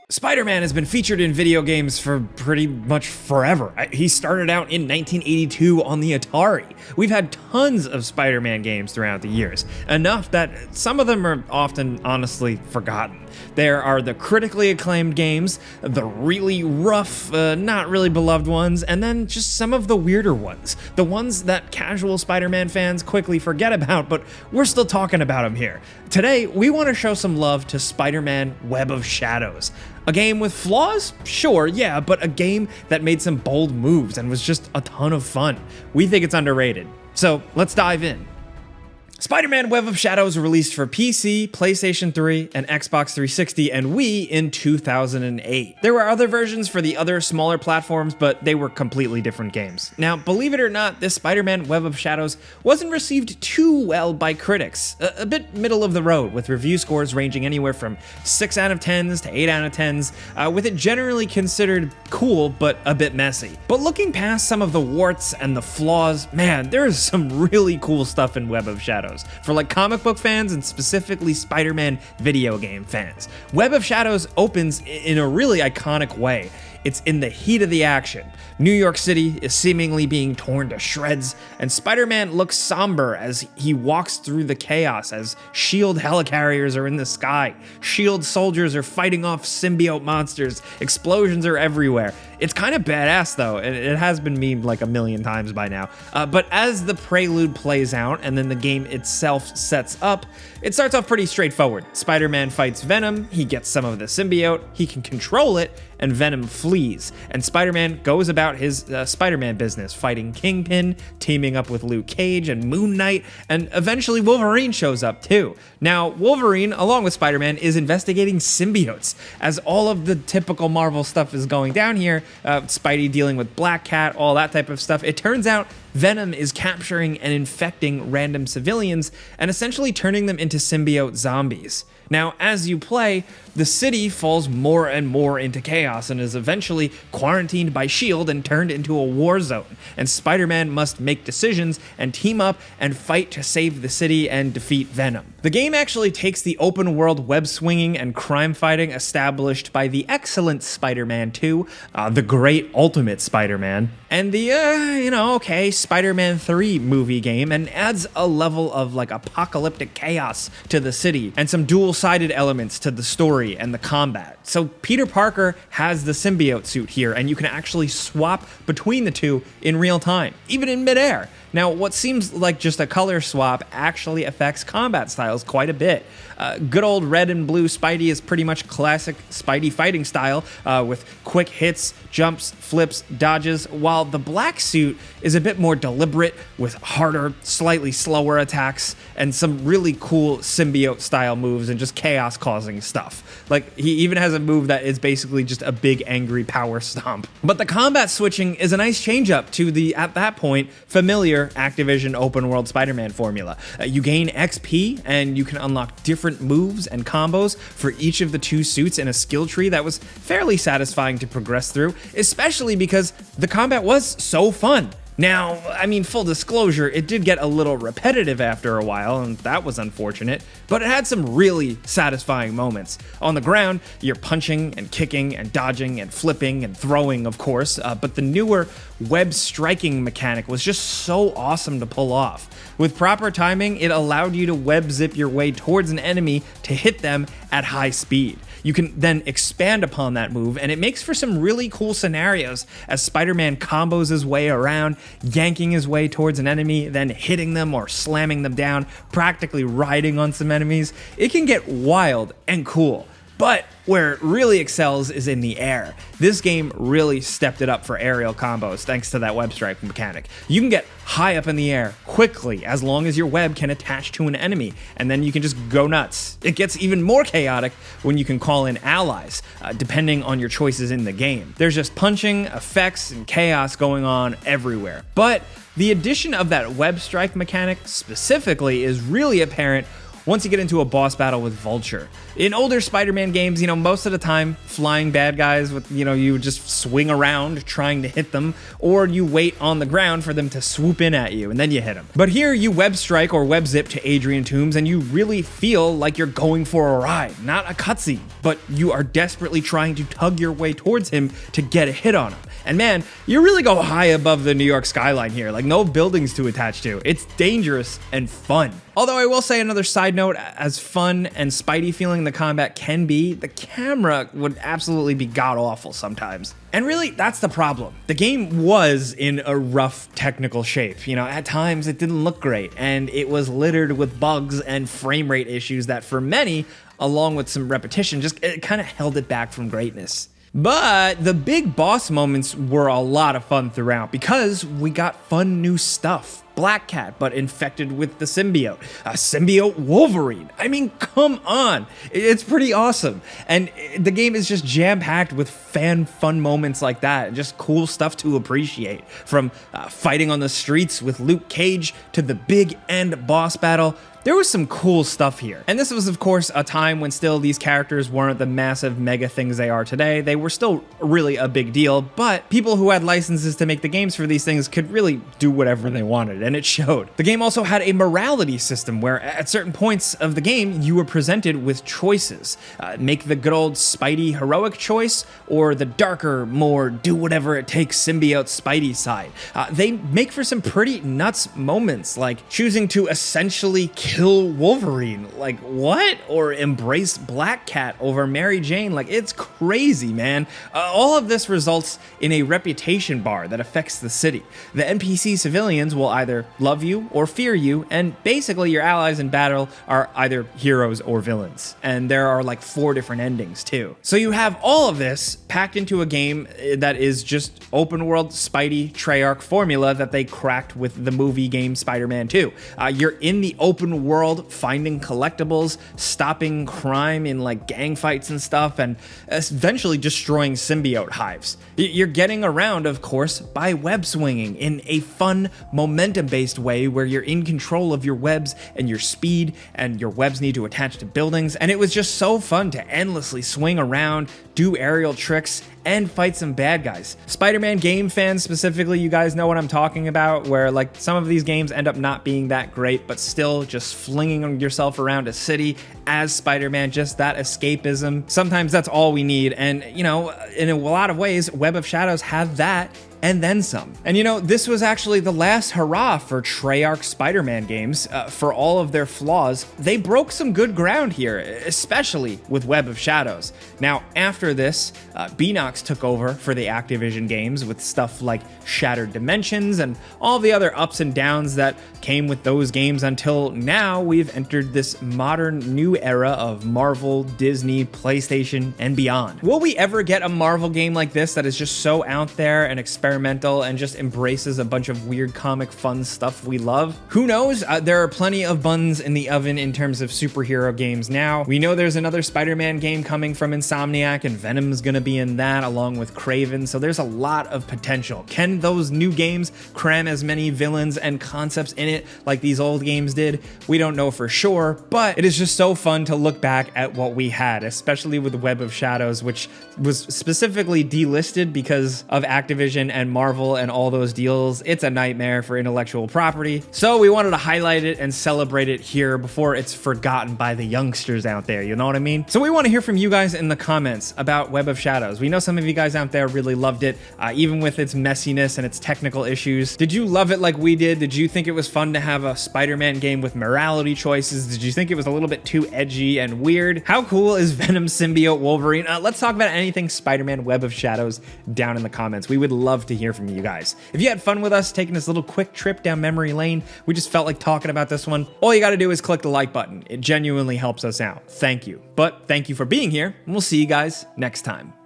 Spider-Man has been featured in video games for pretty much forever. He started out in 1982 on the Atari. We've had tons of Spider-Man games throughout the years, enough that some of them are often honestly forgotten. There are the critically acclaimed games, the really rough, not really beloved ones, and then just some of the weirder ones. The ones that casual Spider-Man fans quickly forget about, but we're still talking about them here. Today, we want to show some love to Spider-Man Web of Shadows. A game with flaws? Sure, yeah, but a game that made some bold moves and was just a ton of fun. We think it's underrated. So let's dive in. Spider-Man Web of Shadows released for PC, PlayStation 3, and Xbox 360 and Wii in 2008. There were other versions for the other smaller platforms, but they were completely different games. Now, believe it or not, this Spider-Man Web of Shadows wasn't received too well by critics. A bit middle of the road, with review scores ranging anywhere from 6 out of 10s to 8 out of 10s, with it generally considered cool, but a bit messy. But looking past some of the warts and the flaws, man, there is some really cool stuff in Web of Shadows. For like comic book fans and specifically Spider-Man video game fans. Web of Shadows opens in a really iconic way. It's in the heat of the action. New York City is seemingly being torn to shreds, and Spider-Man looks somber as he walks through the chaos as S.H.I.E.L.D. helicarriers are in the sky. S.H.I.E.L.D. soldiers are fighting off symbiote monsters. Explosions are everywhere. It's kind of badass though, and it has been memed like a million times by now. But as the prelude plays out and then the game itself sets up, it starts off pretty straightforward. Spider-Man fights Venom, he gets some of the symbiote, he can control it, and Venom flees. And Spider-Man goes about his Spider-Man business, fighting Kingpin, teaming up with Luke Cage and Moon Knight, and eventually Wolverine shows up too. Now, Wolverine, along with Spider-Man, is investigating symbiotes. As all of the typical Marvel stuff is going down here, Spidey dealing with Black Cat, all that type of stuff, it turns out Venom is capturing and infecting random civilians and essentially turning them into symbiote zombies. Now, as you play, the city falls more and more into chaos and is eventually quarantined by S.H.I.E.L.D. and turned into a war zone, and Spider-Man must make decisions and team up and fight to save the city and defeat Venom. The game actually takes the open world web swinging and crime fighting established by the excellent Spider-Man 2, the great Ultimate Spider-Man, and the, Spider-Man 3 movie game, and adds a level of like apocalyptic chaos to the city and some dual-sided elements to the story and the combat. So Peter Parker has the symbiote suit here, and you can actually swap between the two in real time, even in midair. Now, what seems like just a color swap actually affects combat styles quite a bit. Good old red and blue Spidey is pretty much classic Spidey fighting style, with quick hits, jumps, flips, dodges, while the black suit is a bit more deliberate with harder, slightly slower attacks and some really cool symbiote style moves and just chaos causing stuff. Like, he even has a move that is basically just a big angry power stomp. But the combat switching is a nice change up to the, at that point, familiar Activision open world Spider-Man formula. You gain XP and you can unlock different moves and combos for each of the two suits in a skill tree that was fairly satisfying to progress through, especially because the combat was so fun. Now, I mean, full disclosure, it did get a little repetitive after a while, and that was unfortunate, but it had some really satisfying moments. On the ground, you're punching and kicking and dodging and flipping and throwing, of course, but the newer web striking mechanic was just so awesome to pull off. With proper timing, it allowed you to web zip your way towards an enemy to hit them at high speed. You can then expand upon that move, and it makes for some really cool scenarios as Spider-Man combos his way around, yanking his way towards an enemy, then hitting them or slamming them down, practically riding on some enemies. It can get wild and cool. But where it really excels is in the air. This game really stepped it up for aerial combos thanks to that web strike mechanic. You can get high up in the air quickly as long as your web can attach to an enemy, and then you can just go nuts. It gets even more chaotic when you can call in allies, depending on your choices in the game. There's just punching, effects, and chaos going on everywhere. But the addition of that web strike mechanic specifically is really apparent once you get into a boss battle with Vulture. In older Spider-Man games, most of the time, flying bad guys with, you just swing around trying to hit them, or you wait on the ground for them to swoop in at you, and then you hit them. But here, you web strike or web zip to Adrian Toombs, and you really feel like you're going for a ride, not a cutscene, but you are desperately trying to tug your way towards him to get a hit on him. And man, you really go high above the New York skyline here, like no buildings to attach to. It's dangerous and fun. Although I will say another side note, as fun and Spidey feeling the combat can be, the camera would absolutely be god-awful sometimes. And really, that's the problem. The game was in a rough technical shape. At times it didn't look great, and it was littered with bugs and frame rate issues that for many, along with some repetition, it kind of held it back from greatness. But the big boss moments were a lot of fun throughout because we got fun new stuff. Black Cat, but infected with the symbiote. A symbiote Wolverine. I mean, come on. It's pretty awesome. And the game is just jam-packed with fun moments like that, and just cool stuff to appreciate. From fighting on the streets with Luke Cage to the big end boss battle. There was some cool stuff here. And this was, of course, a time when still these characters weren't the massive mega things they are today. They were still really a big deal, but people who had licenses to make the games for these things could really do whatever they wanted, and it showed. The game also had a morality system where at certain points of the game, you were presented with choices. Make the good old Spidey heroic choice, or the darker, more do whatever it takes symbiote Spidey side. They make for some pretty nuts moments, like choosing to essentially kill Wolverine, like what? Or embrace Black Cat over Mary Jane, like it's crazy, man. All of this results in a reputation bar that affects the city. The NPC civilians will either love you or fear you, and basically your allies in battle are either heroes or villains. And there are like 4 different endings too. So you have all of this packed into a game that is just open world Spidey Treyarch formula that they cracked with the movie game Spider-Man 2. You're in the open world finding collectibles, stopping crime in like gang fights and stuff, and eventually destroying symbiote hives. You're getting around, of course, by web swinging in a fun, momentum-based way where you're in control of your webs and your speed, and your webs need to attach to buildings, and it was just so fun to endlessly swing around, do aerial tricks, and fight some bad guys. Spider-Man game fans specifically, you guys know what I'm talking about, where like some of these games end up not being that great, but still just flinging yourself around a city as Spider-Man, just that escapism. Sometimes that's all we need, and in a lot of ways, Web of Shadows had that and then some. And this was actually the last hurrah for Treyarch Spider-Man games. For all of their flaws, they broke some good ground here, especially with Web of Shadows. Now, after this, Beanox took over for the Activision games with stuff like Shattered Dimensions and all the other ups and downs that came with those games until now we've entered this modern new era of Marvel, Disney, PlayStation, and beyond. Will we ever get a Marvel game like this that is just so out there and experimental and just embraces a bunch of weird comic fun stuff we love? Who knows? There are plenty of buns in the oven in terms of superhero games now. We know there's another Spider-Man game coming from Insomniac, and Venom's gonna be in that along with Kraven, so there's a lot of potential. Can those new games cram as many villains and concepts in it like these old games did? We don't know for sure, but it is just so fun to look back at what we had, especially with Web of Shadows, which was specifically delisted because of Activision and Marvel and all those deals. It's a nightmare for intellectual property. So we wanted to highlight it and celebrate it here before it's forgotten by the youngsters out there, you know what I mean? So we want to hear from you guys in the comments about Web of Shadows. We know some of you guys out there really loved it, even with its messiness and its technical issues. Did you love it like we did? Did you think it was fun to have a Spider-Man game with morality choices? Did you think it was a little bit too edgy and weird? How cool is Venom symbiote Wolverine? Let's talk about anything Spider-Man Web of Shadows down in the comments. We would love to hear from you guys. If you had fun with us taking this little quick trip down memory lane, we just felt like talking about this one, all you gotta do is click the like button. It genuinely helps us out. Thank you. But thank you for being here, and we'll see you guys next time.